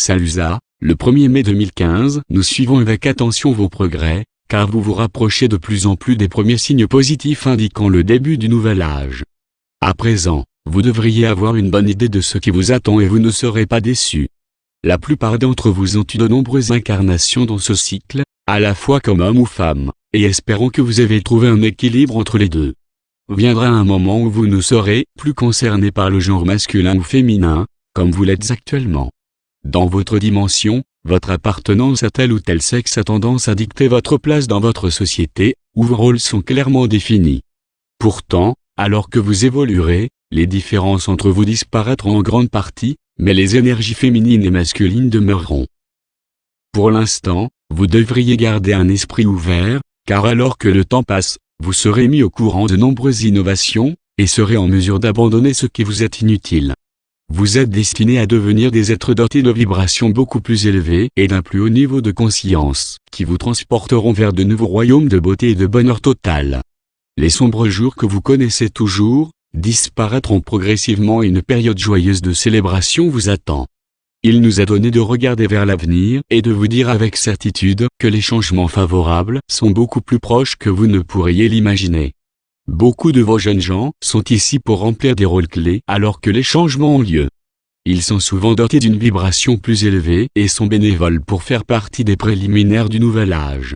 Salusa, le 1er mai 2015. Nous suivons avec attention vos progrès, car vous vous rapprochez de plus en plus des premiers signes positifs indiquant le début du nouvel âge. À présent, vous devriez avoir une bonne idée de ce qui vous attend et vous ne serez pas déçus. La plupart d'entre vous ont eu de nombreuses incarnations dans ce cycle, à la fois comme homme ou femme, et espérons que vous avez trouvé un équilibre entre les deux. Viendra un moment où vous ne serez plus concerné par le genre masculin ou féminin, comme vous l'êtes actuellement. Dans votre dimension, votre appartenance à tel ou tel sexe a tendance à dicter votre place dans votre société, où vos rôles sont clairement définis. Pourtant, alors que vous évoluerez, les différences entre vous disparaîtront en grande partie, mais les énergies féminines et masculines demeureront. Pour l'instant, vous devriez garder un esprit ouvert, car alors que le temps passe, vous serez mis au courant de nombreuses innovations, et serez en mesure d'abandonner ce qui vous est inutile. Vous êtes destiné à devenir des êtres dotés de vibrations beaucoup plus élevées et d'un plus haut niveau de conscience, qui vous transporteront vers de nouveaux royaumes de beauté et de bonheur total. Les sombres jours que vous connaissez toujours, disparaîtront progressivement et une période joyeuse de célébration vous attend. Il nous a donné de regarder vers l'avenir et de vous dire avec certitude que les changements favorables sont beaucoup plus proches que vous ne pourriez l'imaginer. Beaucoup de vos jeunes gens sont ici pour remplir des rôles clés alors que les changements ont lieu. Ils sont souvent dotés d'une vibration plus élevée et sont bénévoles pour faire partie des préliminaires du nouvel âge.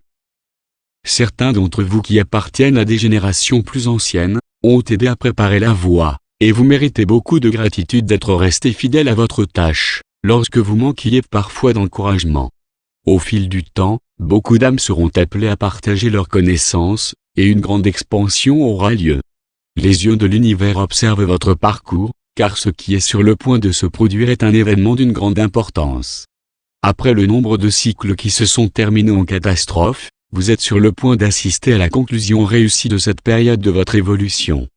Certains d'entre vous qui appartiennent à des générations plus anciennes, ont aidé à préparer la voie, et vous méritez beaucoup de gratitude d'être resté fidèle à votre tâche, lorsque vous manquiez parfois d'encouragement. Au fil du temps, beaucoup d'âmes seront appelées à partager leurs connaissances, et une grande expansion aura lieu. Les yeux de l'univers observent votre parcours, car ce qui est sur le point de se produire est un événement d'une grande importance. Après le nombre de cycles qui se sont terminés en catastrophe, vous êtes sur le point d'assister à la conclusion réussie de cette période de votre évolution.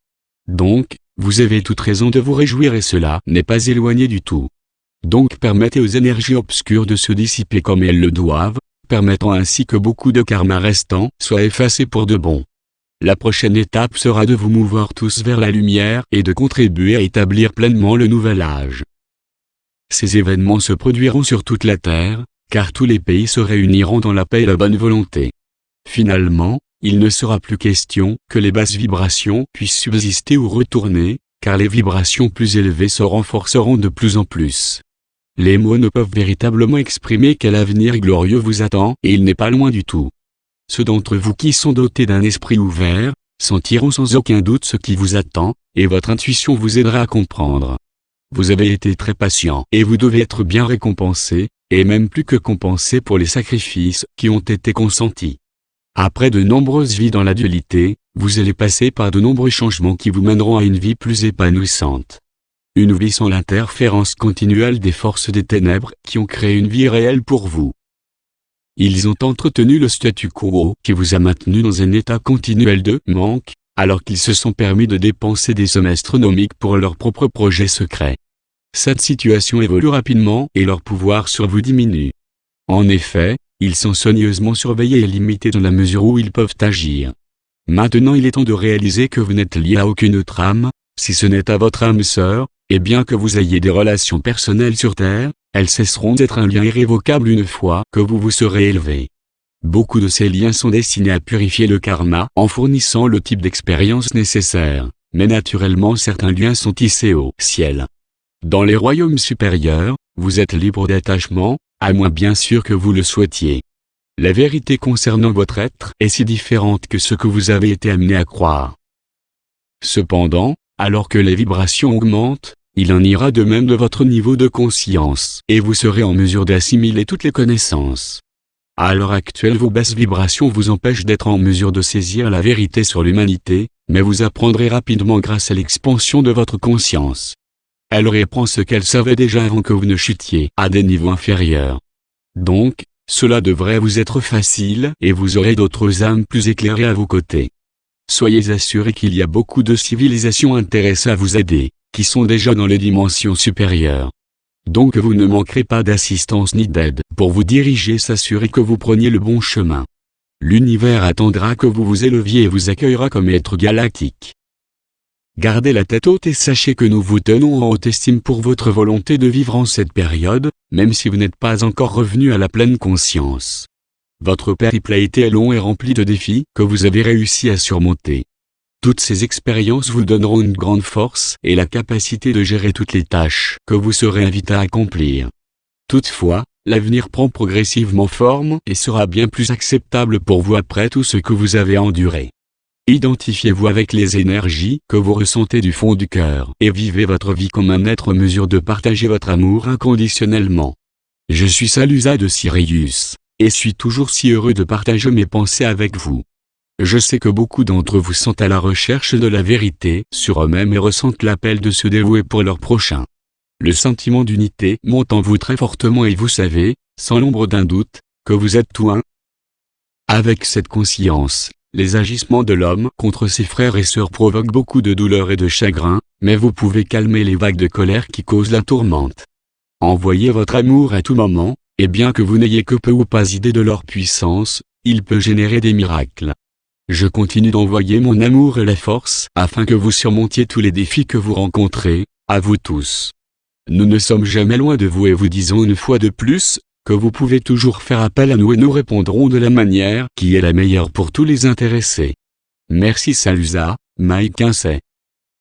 Donc, vous avez toute raison de vous réjouir et cela n'est pas éloigné du tout. Donc permettez aux énergies obscures de se dissiper comme elles le doivent, permettant ainsi que beaucoup de karma restant soient effacés pour de bon. La prochaine étape sera de vous mouvoir tous vers la lumière et de contribuer à établir pleinement le nouvel âge. Ces événements se produiront sur toute la Terre, car tous les pays se réuniront dans la paix et la bonne volonté. Finalement, il ne sera plus question que les basses vibrations puissent subsister ou retourner, car les vibrations plus élevées se renforceront de plus en plus. Les mots ne peuvent véritablement exprimer quel avenir glorieux vous attend et il n'est pas loin du tout. Ceux d'entre vous qui sont dotés d'un esprit ouvert, sentiront sans aucun doute ce qui vous attend, et votre intuition vous aidera à comprendre. Vous avez été très patient et vous devez être bien récompensé, et même plus que compensé pour les sacrifices qui ont été consentis. Après de nombreuses vies dans la dualité, vous allez passer par de nombreux changements qui vous mèneront à une vie plus épanouissante. Une vie sans l'interférence continuelle des forces des ténèbres qui ont créé une vie réelle pour vous. Ils ont entretenu le statu quo qui vous a maintenu dans un état continuel de manque, alors qu'ils se sont permis de dépenser des sommes astronomiques pour leurs propres projets secrets. Cette situation évolue rapidement et leur pouvoir sur vous diminue. En effet, ils sont soigneusement surveillés et limités dans la mesure où ils peuvent agir. Maintenant il est temps de réaliser que vous n'êtes lié à aucune autre âme, si ce n'est à votre âme sœur, et bien que vous ayez des relations personnelles sur Terre, elles cesseront d'être un lien irrévocable une fois que vous vous serez élevé. Beaucoup de ces liens sont destinés à purifier le karma en fournissant le type d'expérience nécessaire, mais naturellement certains liens sont tissés au ciel. Dans les royaumes supérieurs, vous êtes libre d'attachement, à moins bien sûr que vous le souhaitiez. La vérité concernant votre être est si différente que ce que vous avez été amené à croire. Cependant, alors que les vibrations augmentent, il en ira de même de votre niveau de conscience, et vous serez en mesure d'assimiler toutes les connaissances. À l'heure actuelle vos basses vibrations vous empêchent d'être en mesure de saisir la vérité sur l'humanité, mais vous apprendrez rapidement grâce à l'expansion de votre conscience. Elle reprend ce qu'elle savait déjà avant que vous ne chutiez à des niveaux inférieurs. Donc, cela devrait vous être facile et vous aurez d'autres âmes plus éclairées à vos côtés. Soyez assurés qu'il y a beaucoup de civilisations intéressées à vous aider, qui sont déjà dans les dimensions supérieures. Donc vous ne manquerez pas d'assistance ni d'aide pour vous diriger et s'assurer que vous preniez le bon chemin. L'univers attendra que vous vous éleviez et vous accueillera comme être galactique. Gardez la tête haute et sachez que nous vous tenons en haute estime pour votre volonté de vivre en cette période, même si vous n'êtes pas encore revenu à la pleine conscience. Votre périple a été long et rempli de défis que vous avez réussi à surmonter. Toutes ces expériences vous donneront une grande force et la capacité de gérer toutes les tâches que vous serez invité à accomplir. Toutefois, l'avenir prend progressivement forme et sera bien plus acceptable pour vous après tout ce que vous avez enduré. Identifiez-vous avec les énergies que vous ressentez du fond du cœur et vivez votre vie comme un être en mesure de partager votre amour inconditionnellement. Je suis Salusa de Sirius, et suis toujours si heureux de partager mes pensées avec vous. Je sais que beaucoup d'entre vous sont à la recherche de la vérité sur eux-mêmes et ressentent l'appel de se dévouer pour leur prochain. Le sentiment d'unité monte en vous très fortement et vous savez, sans l'ombre d'un doute, que vous êtes tout un. Avec cette conscience, les agissements de l'homme contre ses frères et sœurs provoquent beaucoup de douleur et de chagrin, mais vous pouvez calmer les vagues de colère qui causent la tourmente. Envoyez votre amour à tout moment, et bien que vous n'ayez que peu ou pas idée de leur puissance, il peut générer des miracles. Je continue d'envoyer mon amour et la force afin que vous surmontiez tous les défis que vous rencontrez, à vous tous. Nous ne sommes jamais loin de vous et vous disons une fois de plus, que vous pouvez toujours faire appel à nous et nous répondrons de la manière qui est la meilleure pour tous les intéressés. Merci Salusa, Mike Kinsey.